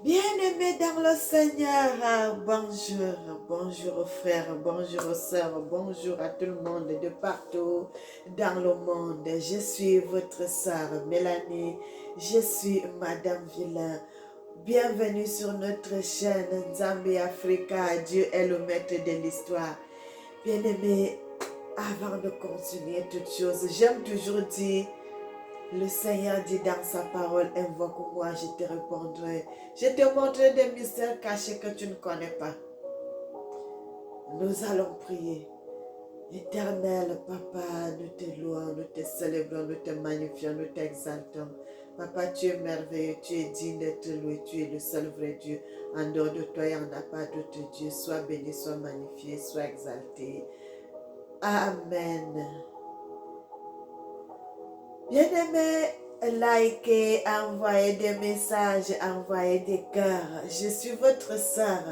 Bien-aimés dans le Seigneur, bonjour, bonjour aux frères, bonjour aux sœurs, bonjour à tout le monde de partout dans le monde. Je suis votre sœur Mélanie, je suis Madame Villain. Bienvenue sur notre chaîne Nzambi Africa, Dieu est le maître de l'histoire. Bien-aimés, avant de continuer toute chose, j'aime toujours dire, le Seigneur dit dans sa parole, invoque-moi, je te répondrai. Je te montrerai des mystères cachés que tu ne connais pas. Nous allons prier. Éternel Papa, nous te louons, nous te célébrons, nous te magnifions, nous t'exaltons. Papa, tu es merveilleux, tu es digne d'être loué, tu es le seul vrai Dieu. En dehors de toi, il n'y en a pas d'autre Dieu. Sois béni, sois magnifié, sois exalté. Amen. Bien-aimés, likez, envoyez des messages, envoyez des cœurs. Je suis votre sœur.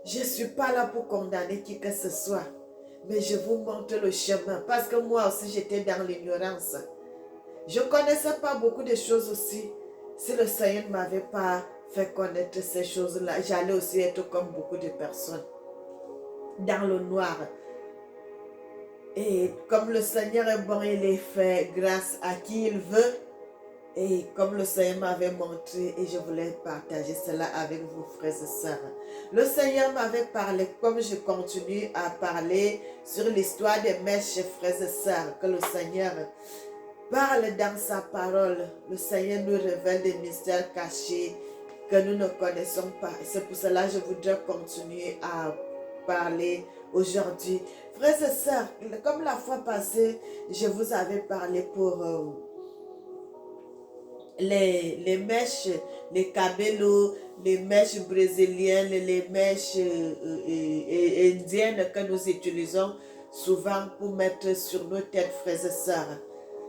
Je ne suis pas là pour condamner qui que ce soit, mais je vous montre le chemin parce que moi aussi j'étais dans l'ignorance. Je ne connaissais pas beaucoup de choses aussi. Si le Seigneur ne m'avait pas fait connaître ces choses-là, j'allais aussi être comme beaucoup de personnes dans le noir. Et comme le Seigneur est bon, il est fait grâce à qui il veut. Et comme le Seigneur m'avait montré, et je voulais partager cela avec vous, frères et sœurs. Le Seigneur m'avait parlé, comme je continue à parler sur l'histoire des mèches, frères et sœurs, que le Seigneur parle dans sa parole. Le Seigneur nous révèle des mystères cachés que nous ne connaissons pas. Et c'est pour cela que je voudrais continuer à parler aujourd'hui. Frères et sœurs, comme la fois passée, je vous avais parlé pour les mèches, les cabellos, les mèches brésiliennes, les mèches indiennes que nous utilisons souvent pour mettre sur nos têtes, frères et sœurs,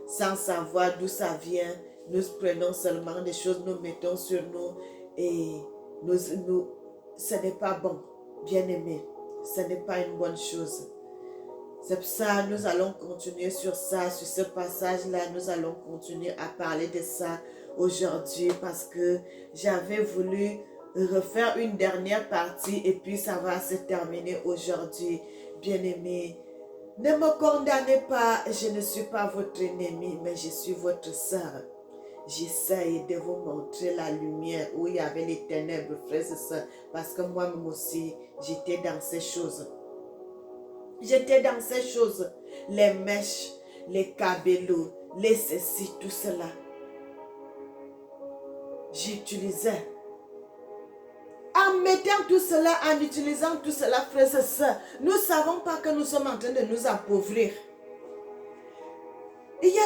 sans savoir d'où ça vient. Nous prenons seulement des choses, nous mettons sur nous et ce n'est pas bon, bien aimé, ce n'est pas une bonne chose. C'est pour ça que nous allons continuer sur ça, sur ce passage-là, nous allons continuer à parler de ça aujourd'hui parce que j'avais voulu refaire une dernière partie et puis ça va se terminer aujourd'hui. Bien-aimés, ne me condamnez pas, je ne suis pas votre ennemi, mais je suis votre sœur. J'essaye de vous montrer la lumière où il y avait les ténèbres, frères et sœurs, parce que moi-même aussi, j'étais dans ces choses. J'étais dans ces choses, les mèches, les cabellos, les ceci, tout cela. J'utilisais. En mettant tout cela, en utilisant tout cela, frères et sœurs, nous ne savons pas que nous sommes en train de nous appauvrir. Il y a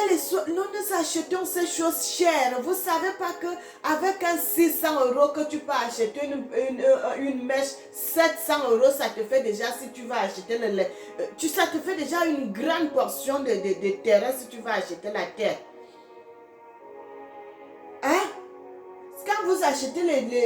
nous achetons ces choses chères. Vous ne savez pas qu'avec un 600 € que tu peux acheter une mèche, 700 €, ça te fait déjà, si tu vas acheter le lait, ça te fait déjà une grande portion de terrain si tu vas acheter la terre. Hein? Quand vous achetez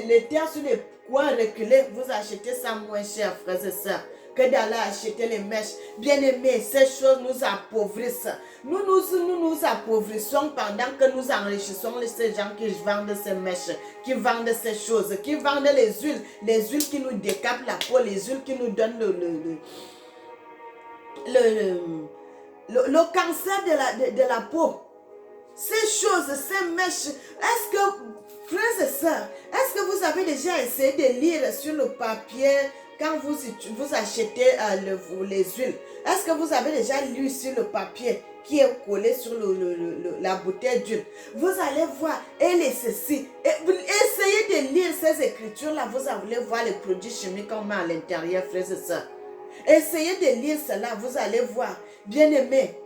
les terres sur les coins reculés, vous achetez ça moins cher, frères et sœurs, que d'aller acheter les mèches. Bien-aimés, ces choses nous appauvrissent. Nous nous appauvrissons pendant que nous enrichissons ces gens qui vendent ces mèches, qui vendent ces choses, qui vendent les huiles qui nous décapent la peau, les huiles qui nous donnent le cancer de la peau. Ces choses, ces mèches, est-ce que, frères et sœurs, est-ce que vous avez déjà essayé de lire sur le papier quand vous achetez les huiles? Est-ce que vous avez déjà lu sur le papier qui est collé sur la bouteille d'huile? Vous allez voir, elle est ceci. Essayez de lire ces écritures-là, vous allez voir les produits chimiques qu'on met à l'intérieur, frères et sœurs. Essayez de lire cela, vous allez voir. Bien-aimés,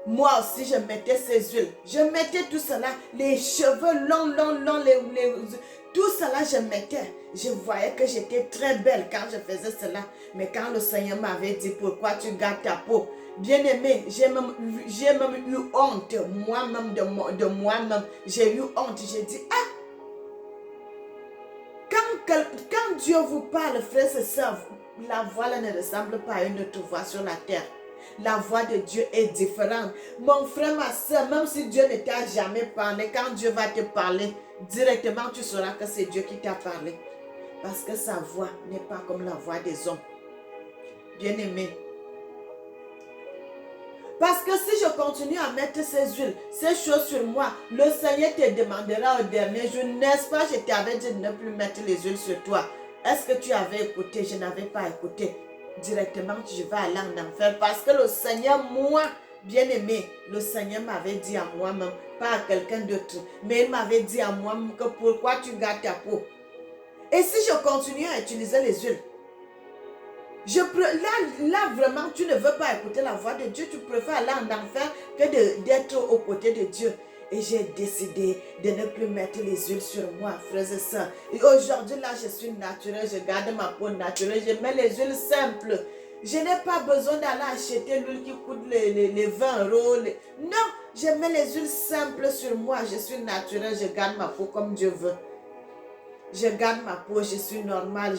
moi aussi, je mettais ces huiles. Je mettais tout cela. Les cheveux longs, tout cela, je mettais. Je voyais que j'étais très belle quand je faisais cela. Mais quand le Seigneur m'avait dit, pourquoi tu gardes ta peau? Bien-aimé, j'ai même eu honte. Moi-même, de moi-même, j'ai eu honte. J'ai dit, ah! Quand Dieu vous parle, frères et sœurs, la voix ne ressemble pas à une autre voix sur la terre. La voix de Dieu est différente. Mon frère, ma soeur, même si Dieu ne t'a jamais parlé, quand Dieu va te parler, directement tu sauras que c'est Dieu qui t'a parlé. Parce que sa voix n'est pas comme la voix des hommes. Bien-aimé. Parce que si je continue à mettre ces huiles, ces choses sur moi, le Seigneur te demandera au dernier jour, n'est-ce pas, je t'avais dit de ne plus mettre les huiles sur toi. Est-ce que tu avais écouté? Je n'avais pas écouté. Directement, je vais aller en enfer. Parce que le Seigneur, moi, bien-aimé, le Seigneur m'avait dit à moi-même, pas à quelqu'un d'autre, mais il m'avait dit à moi-même que pourquoi tu gardes ta peau. Et si je continue à utiliser les huiles, là, vraiment, tu ne veux pas écouter la voix de Dieu. Tu préfères aller en enfer que d'être aux côtés de Dieu. Et j'ai décidé de ne plus mettre les huiles sur moi, frères et sœurs. Et aujourd'hui, là, je suis naturelle. Je garde ma peau naturelle. Je mets les huiles simples. Je n'ai pas besoin d'aller acheter l'huile qui coûte les 20 €. Non, je mets les huiles simples sur moi. Je suis naturelle. Je garde ma peau comme Dieu veut. Je garde ma peau. Je suis normale.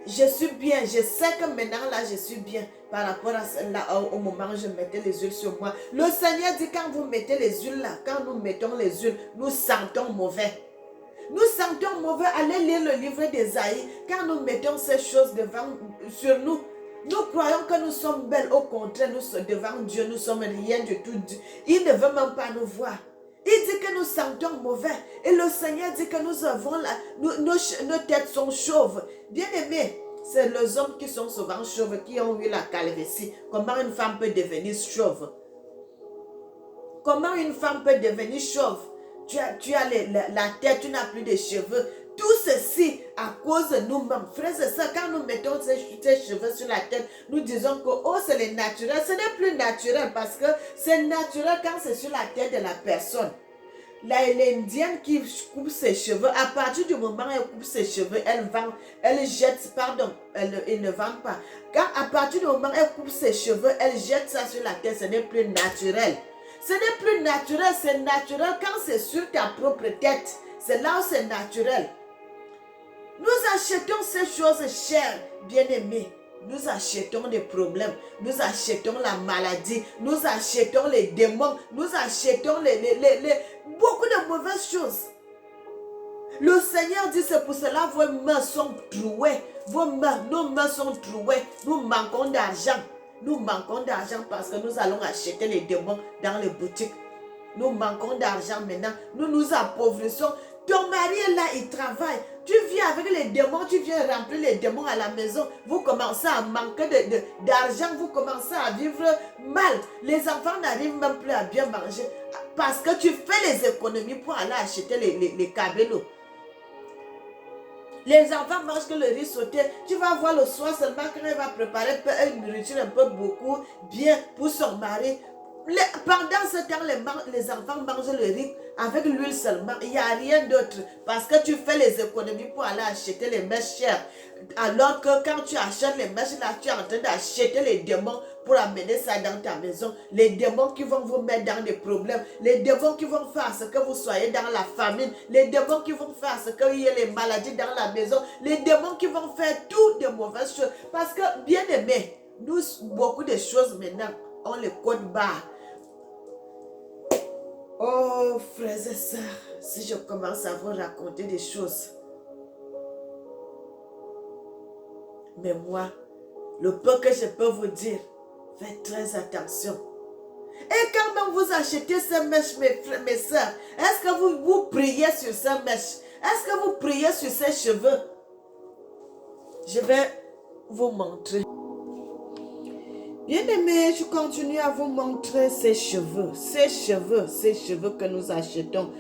Je suis bien, je sais que maintenant là je suis bien par rapport à cela au moment où je mettais les huiles sur moi. Le Seigneur dit quand vous mettez les huiles là, quand nous mettons les huiles, nous sentons mauvais. Nous sentons mauvais. Allez lire le livre d'Ésaïe. Quand nous mettons ces choses sur nous, nous croyons que nous sommes belles. Au contraire, devant Dieu, nous sommes rien du tout. Il ne veut même pas nous voir. Il dit que nous sentons mauvais. Et le Seigneur dit que nous avons nos têtes sont chauves. Bien aimé, c'est les hommes qui sont souvent chauves, qui ont eu la calvitie. Comment une femme peut devenir chauve? Comment une femme peut devenir chauve? Tu as la tête, tu n'as plus de cheveux. Tout ceci à cause de nous-mêmes. Frères et sœurs, quand nous mettons ces cheveux sur la tête, nous disons que oh, c'est le naturel. Ce n'est plus naturel parce que c'est naturel quand c'est sur la tête de la personne. L'Indienne qui coupe ses cheveux, à partir du moment où elle coupe ses cheveux, elle jette, pardon, elle ne vend pas. Quand à partir du moment où elle coupe ses cheveux, elle jette ça sur la tête, ce n'est plus naturel. Ce n'est plus naturel, c'est naturel quand c'est sur ta propre tête. C'est là où c'est naturel. Nous achetons ces choses chères, bien-aimés. Nous achetons des problèmes, nous achetons la maladie, nous achetons les démons, nous achetons beaucoup de mauvaises choses. Le Seigneur dit, c'est pour cela vos mains sont trouées. Nos mains sont trouées. Nous manquons d'argent. Nous manquons d'argent parce que nous allons acheter les démons dans les boutiques. Nous manquons d'argent maintenant. Nous nous appauvrissons. Ton mari est là, il travaille. Tu viens avec les démons, tu viens remplir les démons à la maison. Vous commencez à manquer d'argent, vous commencez à vivre mal. Les enfants n'arrivent même plus à bien manger parce que tu fais les économies pour aller acheter les cabellos. Les enfants mangent que le riz sauté. Tu vas voir le soir seulement quand elle va préparer une nourriture un peu beaucoup, bien pour son mari. Pendant ce temps, les enfants mangent le riz avec l'huile seulement. Il n'y a rien d'autre. Parce que tu fais les économies pour aller acheter les mèches chères. Alors que quand tu achètes les mèches, là, tu es en train d'acheter les démons pour amener ça dans ta maison. Les démons qui vont vous mettre dans des problèmes. Les démons qui vont faire ce que vous soyez dans la famine. Les démons qui vont faire ce qu'il y ait les maladies dans la maison. Les démons qui vont faire toutes de mauvaises choses. Parce que, bien aimé, nous, beaucoup de choses maintenant, on les code barre. Oh, frères et sœurs, si je commence à vous raconter des choses. Mais moi, le peu que je peux vous dire, faites très attention. Et quand même vous achetez ces mèches, mes sœurs, est-ce que vous priez sur ces mèches? Est-ce que vous priez sur ces cheveux? Je vais vous montrer. Bien-aimés, je continue à vous montrer ces cheveux que nous achetons.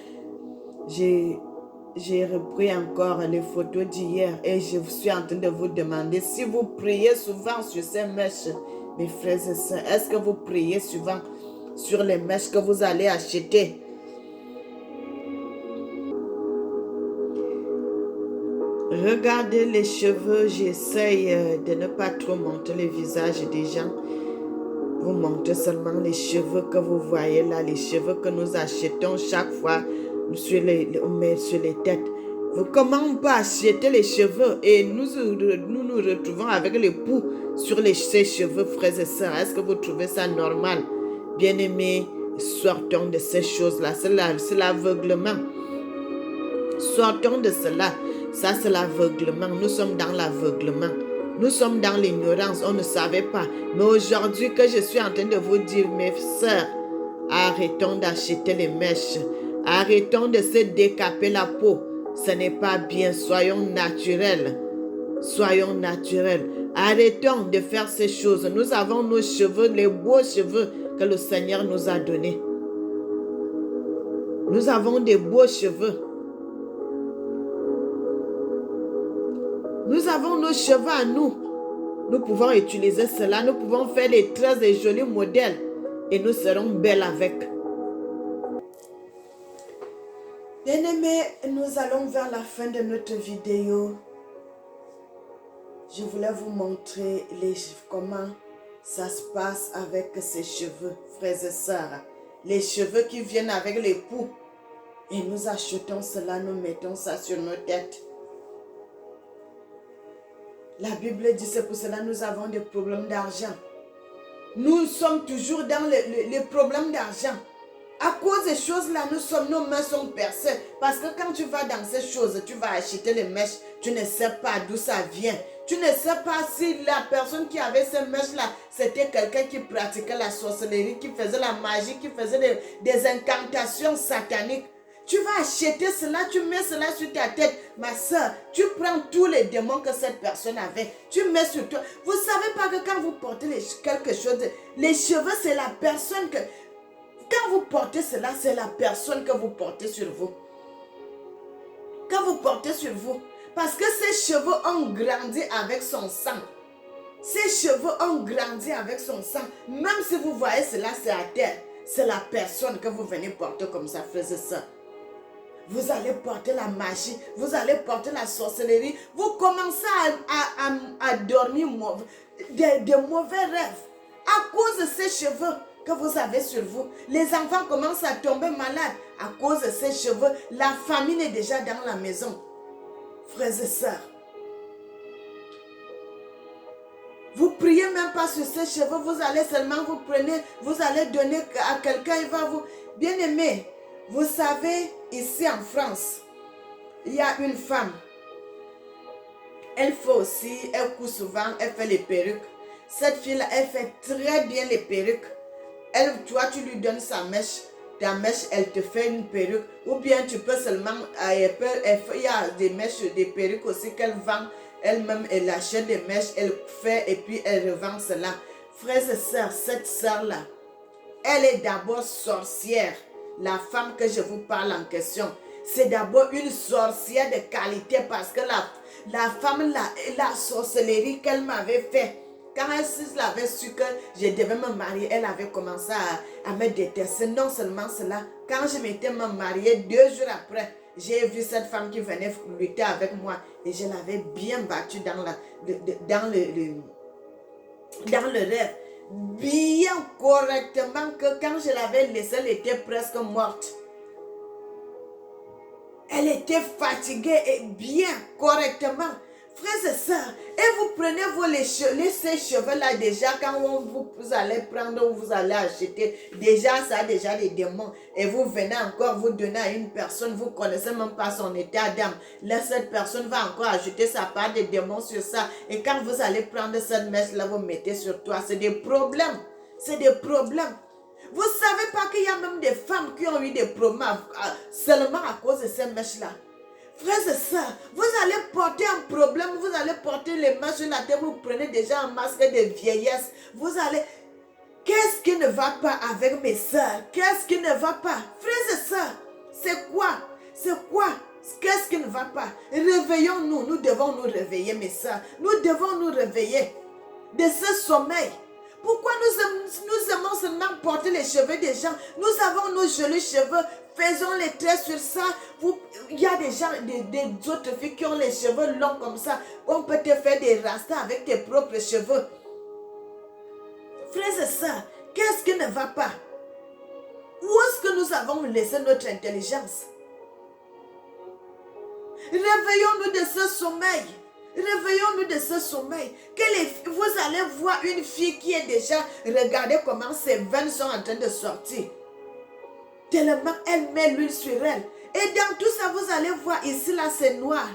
J'ai repris encore les photos d'hier et je suis en train de vous demander si vous priez souvent sur ces mèches, mes frères et sœurs. Est-ce que vous priez souvent sur les mèches que vous allez acheter? Regardez les cheveux, j'essaye de ne pas trop montrer le visage des gens. Vous montrez seulement les cheveux que vous voyez là, les cheveux que nous achetons chaque fois sur les têtes. Comment pas acheter les cheveux et nous retrouvons avec l'époux sur ses cheveux, frères et sœurs. Est-ce que vous trouvez ça normal? Bien-aimés, sortons de ces choses-là. C'est l'aveuglement. Sortons de cela. Ça, c'est l'aveuglement. Nous sommes dans l'aveuglement. Nous sommes dans l'ignorance. On ne savait pas. Mais aujourd'hui que je suis en train de vous dire, mes sœurs, arrêtons d'acheter les mèches. Arrêtons de se décaper la peau. Ce n'est pas bien. Soyons naturels. Soyons naturels. Arrêtons de faire ces choses. Nous avons nos cheveux, les beaux cheveux que le Seigneur nous a donnés. Nous avons des beaux cheveux. Nous avons nos cheveux à nous. Nous pouvons utiliser cela. Nous pouvons faire des très jolis modèles. Et nous serons belles avec. Bien-aimés, nous allons vers la fin de notre vidéo. Je voulais vous montrer comment ça se passe avec ces cheveux, frères et sœurs. Les cheveux qui viennent avec l'époux. Et nous achetons cela, nous mettons ça sur nos têtes. La Bible dit, c'est pour cela que nous avons des problèmes d'argent. Nous sommes toujours dans les problèmes d'argent. À cause des choses-là, nos mains sont percées. Parce que quand tu vas dans ces choses, tu vas acheter les mèches. Tu ne sais pas d'où ça vient. Tu ne sais pas si la personne qui avait ces mèches-là, c'était quelqu'un qui pratiquait la sorcellerie, qui faisait la magie, qui faisait des incantations sataniques. Tu vas acheter cela, tu mets cela sur ta tête. Ma soeur, tu prends tous les démons que cette personne avait. Tu mets sur toi. Vous ne savez pas que quand vous portez quelque chose, les cheveux, c'est la personne que... Quand vous portez cela, c'est la personne que vous portez sur vous. Quand vous portez sur vous. Parce que ces cheveux ont grandi avec son sang. Ces cheveux ont grandi avec son sang. Même si vous voyez cela, c'est à terre. C'est la personne que vous venez porter comme ça, frères et sœurs. Vous allez porter la magie, vous allez porter la sorcellerie. Vous commencez à dormir des mauvais rêves. À cause de ces cheveux que vous avez sur vous. Les enfants commencent à tomber malades à cause de ces cheveux. La famine est déjà dans la maison. Frères et sœurs. Vous priez même pas sur ces cheveux. Vous allez seulement vous prenez, vous allez donner à quelqu'un. Il va vous... Bien aimé, vous savez, ici en France, il y a une femme. Elle fait aussi, elle coud souvent, elle fait les perruques. Cette fille-là, elle fait très bien les perruques. Elle, toi, tu lui donnes sa mèche. Ta mèche, elle te fait une perruque. Ou bien tu peux seulement... il y a des mèches, des perruques aussi qu'elle vend. Elle-même, elle achète des mèches, elle fait et puis elle revend cela. Frères et sœurs, cette sœur-là, elle est d'abord sorcière. La femme que je vous parle en question, c'est d'abord une sorcière de qualité parce que la femme, la sorcellerie qu'elle m'avait fait, quand elle avait su que je devais me marier, elle avait commencé à me détester. Non seulement cela, quand je m'étais mariée, 2 jours après, j'ai vu cette femme qui venait lutter avec moi et je l'avais bien battue dans le rêve. Bien correctement que quand je l'avais laissée, elle était presque morte. Elle était fatiguée et bien correctement. Frères et sœurs, et vous prenez ces cheveux-là déjà quand vous allez prendre ou vous allez acheter. Déjà, ça a déjà des démons. Et vous venez encore vous donner à une personne, vous ne connaissez même pas son état d'âme. Là, cette personne va encore ajouter sa part de démons sur ça. Et quand vous allez prendre cette mèche-là, vous mettez sur toi. C'est des problèmes. C'est des problèmes. Vous ne savez pas qu'il y a même des femmes qui ont eu des problèmes seulement à cause de ces mèches-là. Frères et sœurs, vous allez porter un problème, vous allez porter les mains sur la tête, vous prenez déjà un masque de vieillesse. Vous allez... Qu'est-ce qui ne va pas avec mes sœurs? Qu'est-ce qui ne va pas? Frères et sœurs, c'est quoi? C'est quoi? Qu'est-ce qui ne va pas? Réveillons-nous, nous devons nous réveiller, mes sœurs. Nous devons nous réveiller de ce sommeil. Pourquoi nous aimons seulement porter les cheveux des gens? Nous avons nos jolis cheveux. Faisons les traits sur ça. Il y a des gens, des autres filles qui ont les cheveux longs comme ça. On peut te faire des rastas avec tes propres cheveux. Frères et sœurs, qu'est-ce qui ne va pas? Où est-ce que nous avons laissé notre intelligence? Réveillons-nous de ce sommeil. Réveillons-nous de ce sommeil. Vous allez voir une fille qui est déjà, regardez comment ses veines sont en train de sortir. Tellement elle met l'huile sur elle. Et dans tout ça, vous allez voir, ici là c'est noir.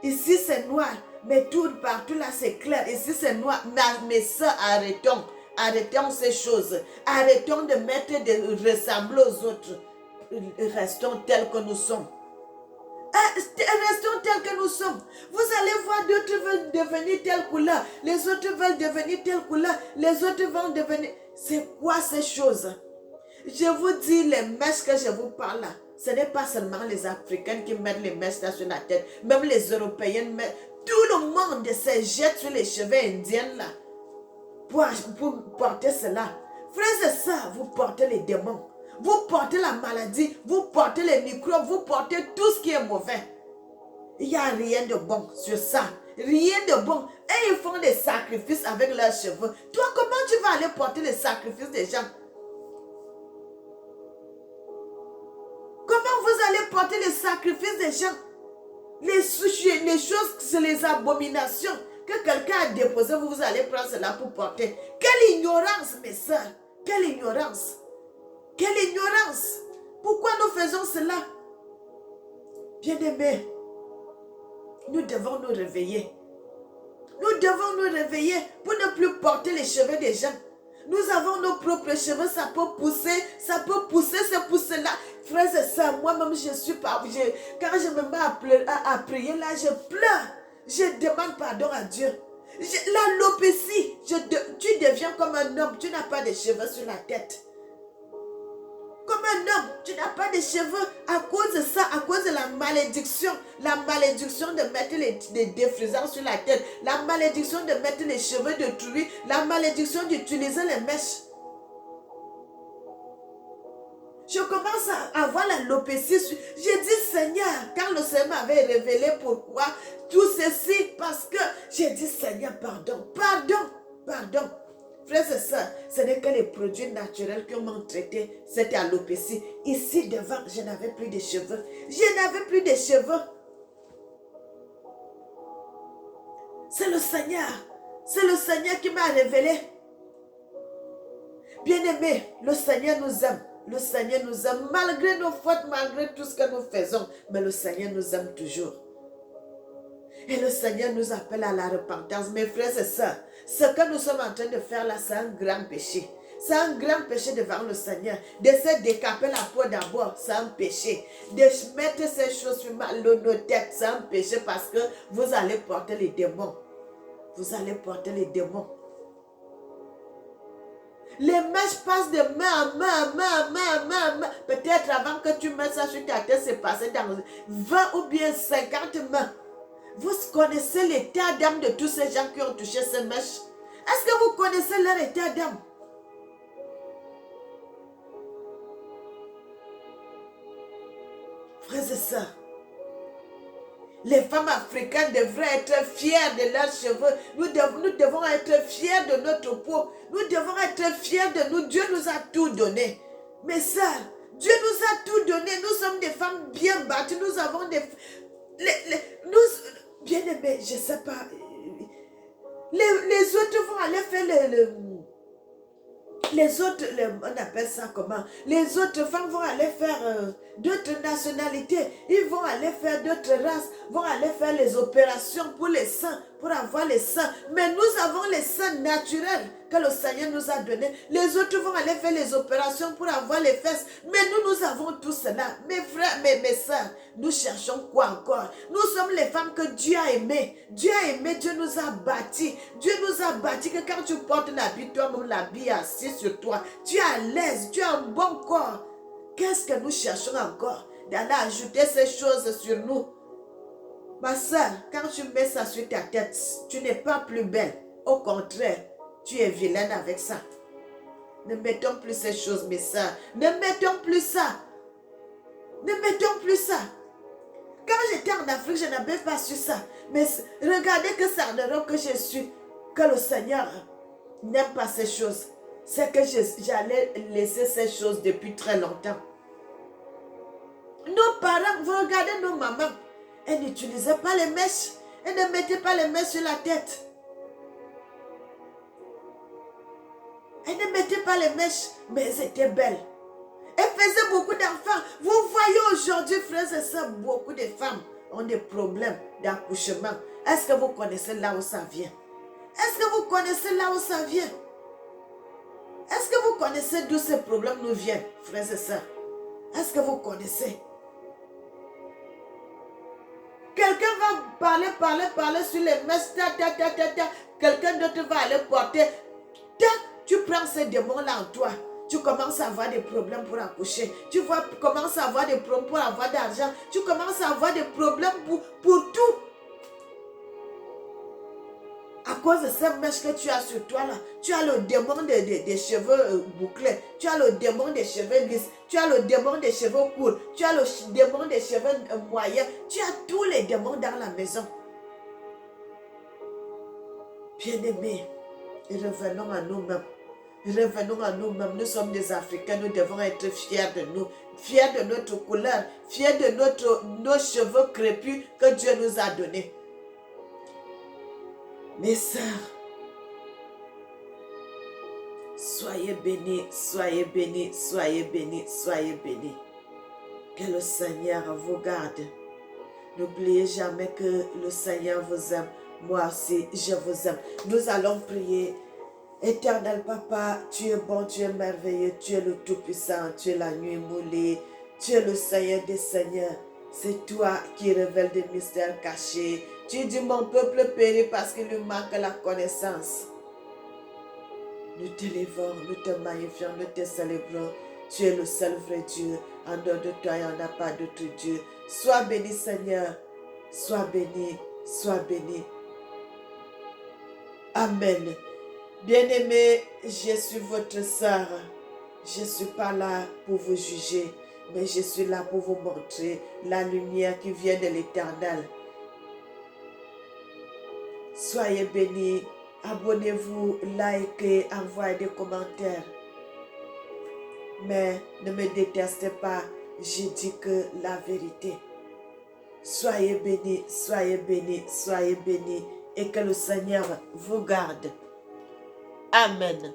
Ici c'est noir. Mais tout partout là c'est clair. Ici c'est noir. Mes soeurs, arrêtons. Arrêtons ces choses. Arrêtons de ressembler aux autres. Restons tels que nous sommes. Restons tels que nous sommes. Vous allez voir, d'autres veulent devenir telle couleur. Les autres veulent devenir telle couleur. Les autres vont devenir... C'est quoi ces choses? Je vous dis, les mèches que je vous parle là, ce n'est pas seulement les Africains qui mettent les mèches là sur la tête. Même les Européens mettent... Tout le monde se jette sur les cheveux indiens là. Pour porter cela. Frères et sœurs, vous portez les démons. Vous portez la maladie, vous portez les microbes, vous portez tout ce qui est mauvais. Il n'y a rien de bon sur ça. Rien de bon. Et ils font des sacrifices avec leurs cheveux. Toi, comment tu vas aller porter les sacrifices des gens? Comment vous allez porter les sacrifices des gens? Les choses, c'est les abominations que quelqu'un a déposées, vous allez prendre cela pour porter. Quelle ignorance, mes soeurs. Quelle ignorance. Quelle ignorance! Pourquoi nous faisons cela? Bien-aimés, nous devons nous réveiller. Nous devons nous réveiller pour ne plus porter les cheveux des gens. Nous avons nos propres cheveux, ça peut pousser, c'est pour cela. Frères et sœurs, moi-même, je suis pas... Quand je me mets à prier, là, je pleure. Je demande pardon à Dieu. L'alopécie, tu deviens comme un homme, tu n'as pas de cheveux sur la tête. Comme un homme, tu n'as pas de cheveux à cause de ça, à cause de la malédiction. La malédiction de mettre des défrisants sur la tête. La malédiction de mettre les cheveux de truie. La malédiction d'utiliser les mèches. Je commence à avoir l'alopécie. J'ai dit, Seigneur, quand le Seigneur m'avait révélé pourquoi tout ceci, parce que j'ai dit, Seigneur, pardon, pardon, pardon. Frères et sœurs, ce n'est que les produits naturels qui m'ont traité cette alopécie. Ici devant, je n'avais plus de cheveux. Je n'avais plus de cheveux. C'est le Seigneur. C'est le Seigneur qui m'a révélé. Bien-aimés, le Seigneur nous aime. Le Seigneur nous aime malgré nos fautes, malgré tout ce que nous faisons. Mais le Seigneur nous aime toujours. Et le Seigneur nous appelle à la repentance. Mes frères et sœurs, ce que nous sommes en train de faire là, c'est un grand péché. C'est un grand péché devant le Seigneur. De se décaper la peau d'abord, c'est un péché. De mettre ces choses sur nos têtes, c'est un péché parce que vous allez porter les démons. Vous allez porter les démons. Les mèches passent de main à main. Peut-être avant que tu mettes ça sur ta tête, c'est passé dans 20 ou bien 50 mains. Vous connaissez l'état d'âme de tous ces gens qui ont touché ces mèches? Est-ce que vous connaissez leur état d'âme? Frères et sœurs, les femmes africaines devraient être fières de leurs cheveux. Nous devons être fiers de notre peau. Nous devons être fiers de nous. Dieu nous a tout donné. Mes sœurs, Dieu nous a tout donné. Nous sommes des femmes bien bâties. Nous avons des... bien aimés, je ne sais pas. Les autres vont aller faire les autres, on appelle ça comment? Les autres femmes vont aller faire d'autres nationalités. Ils vont aller faire d'autres races, vont aller faire les opérations pour les seins, pour avoir les seins. Mais nous avons les seins naturels que le Seigneur nous a donnés. Les autres vont aller faire les opérations pour avoir les fesses. Mais nous avons tout cela. Mes frères, mes soeurs, nous cherchons quoi encore? Nous sommes les femmes que Dieu a aimées. Dieu a aimé, Dieu nous a bâtis. Dieu nous a bâtis que quand tu portes l'habit, toi-même l'habit est assis sur toi. Tu es à l'aise, tu as un bon corps. Qu'est-ce que nous cherchons encore? D'aller ajouter ces choses sur nous. Ma soeur, quand tu mets ça sur ta tête, tu n'es pas plus belle. Au contraire, tu es vilaine avec ça. Ne mettons plus ces choses, mes soeurs. Ne mettons plus ça. Ne mettons plus ça. Quand j'étais en Afrique, je n'avais pas su ça. Mais regardez que c'est en Europe que je suis. Que le Seigneur n'aime pas ces choses. C'est que j'allais laisser ces choses depuis très longtemps. Nos parents, vous regardez nos mamans. Elle n'utilisait pas les mèches. Elle ne mettait pas les mèches sur la tête. Elle ne mettait pas les mèches, mais elles étaient belles. Elle faisait beaucoup d'enfants. Vous voyez aujourd'hui, frères et sœurs, beaucoup de femmes ont des problèmes d'accouchement. Est-ce que vous connaissez là où ça vient? Est-ce que vous connaissez là où ça vient? Est-ce que vous connaissez d'où ces problèmes nous viennent, frères et sœurs? Est-ce que vous connaissez? Quelqu'un va parler sur les mèches, quelqu'un d'autre va aller porter. Tu prends ces démons-là en toi. Tu commences à avoir des problèmes pour accoucher. Tu commences à avoir des problèmes pour avoir d'argent. Tu commences à avoir des problèmes pour tout. À cause de ces mèches que tu as sur toi là, tu as le démon des cheveux bouclés, tu as le démon des cheveux lisses, tu as le démon des cheveux courts, tu as le démon des cheveux moyens, tu as tous les démons dans la maison. Bien-aimés, revenons à nous-mêmes. Revenons à nous-mêmes. Nous sommes des Africains, nous devons être fiers de nous, fiers de notre couleur, fiers de nos cheveux crépus que Dieu nous a donnés. Mes sœurs, soyez bénis, soyez bénis, soyez bénis, soyez bénis. Que le Seigneur vous garde. N'oubliez jamais que le Seigneur vous aime. Moi aussi, je vous aime. Nous allons prier. Éternel Papa, tu es bon, tu es merveilleux, tu es le Tout-Puissant, tu es la nuit moulée, tu es le Seigneur des Seigneurs. C'est toi qui révèles des mystères cachés. Tu dis mon peuple périt parce qu'il lui manque la connaissance. Nous t'élévons, nous te magnifions, nous te célébrons. Tu es le seul vrai Dieu. En dehors de toi, il n'y en a pas d'autre Dieu. Sois béni, Seigneur. Sois béni, sois béni. Amen. Bien-aimés, je suis votre sœur. Je ne suis pas là pour vous juger, mais je suis là pour vous montrer la lumière qui vient de l'Éternel. Soyez bénis, abonnez-vous, likez, envoyez des commentaires. Mais ne me détestez pas, je dis que la vérité. Soyez bénis, soyez bénis, soyez bénis et que le Seigneur vous garde. Amen.